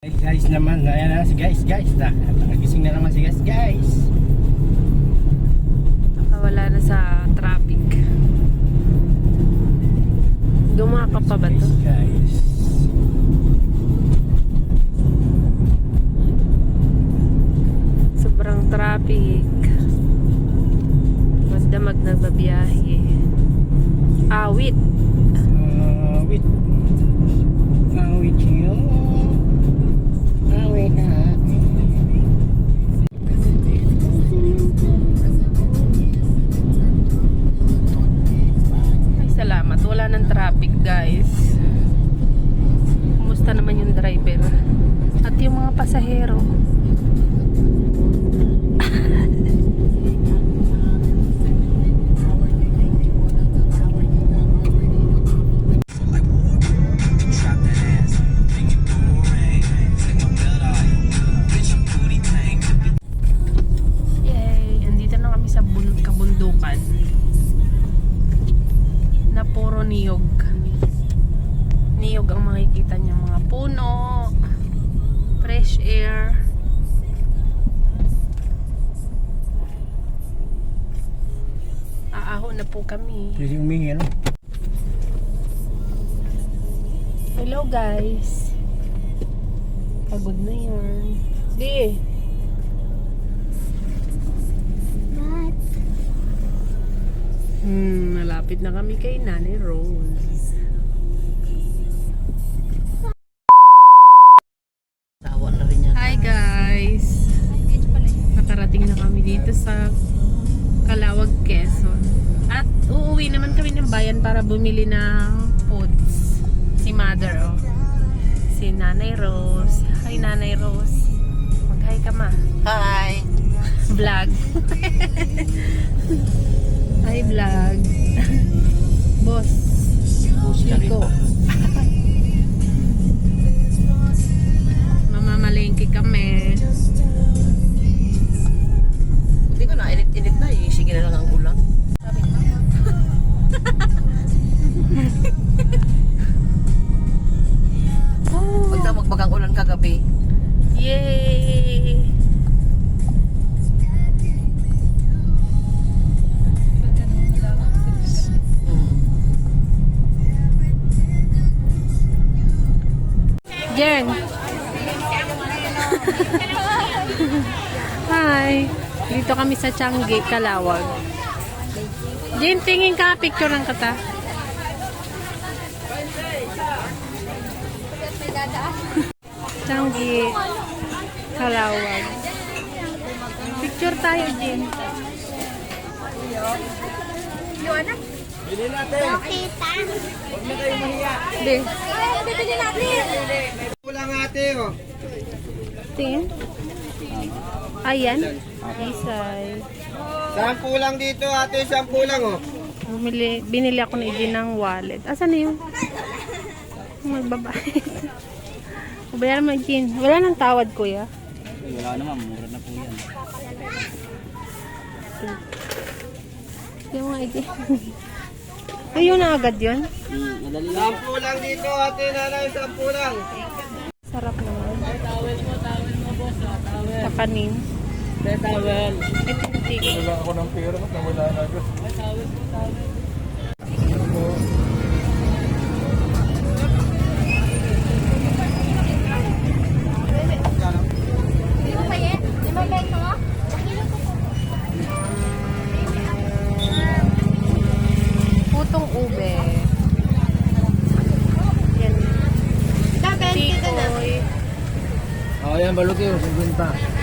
Hey guys naman, ayan na si guys, nagising na naman si guys. Nakawala na sa traffic. Gumakap pa ba to? Guys. Sobrang traffic. Magdamag nagbabiyahe. Awit. Wait. Awit yun. Awit ha. Ay, salamat. Wala ng traffic, guys. Kumusta naman yung driver? At yung mga pasahero? Yay! Andito na kami sa kabundukan na puro niyog. Niyog ang makikita niyo, mga puno, fresh air. Aaho na po kami. Kasi umingi ano? Hello guys. Pagod na yan. Di. Malapit na kami kay Nanay Rose. Hi guys. Nakarating na kami dito sa Calawag, Quezon. At uuwi naman kami ng bayan para bumili ng foods. Si Mother, oh. Si Nanay Rose. Hi Nanay Rose. Mag-hi ka ma. Hi! Vlog. Hi vlog. Boss. Chico. Mamamalengke kami. Hindi ko na, init na eh. Sige na lang ang ulang. Pagka magbagang ulan kagabi. Yay! Jen. Hi. Dito kami sa Changi, Calawag. Jen, tingin ka, picture ng kata. Changi, Calawag. Picture tayo, Jen. Bili natin. Huwag na kayo mahiya. Di. Pulang ate oh. Tingin. Ayan. Isay. Sampu lang dito ate, sampu lang oh. Binili ako ni Jen ng wallet. Asan na yun? Magbabayad. Bayaran mo, Jen. Wala nang tawad, kuya. Wala naman, mura na po yan. Yung mga Jen. Ayun na agad yun. Sampu lang dito ate, nanay, sampu lang. Sarap naman. Tawel mo, boss. Tawel. Kapanin. Tawel. Ito yung ticket. Wala ako ng pera, nawala na agad. Tawel. Putong ube. Yan. Tikoy. Oh, yan, baluti oh, 50.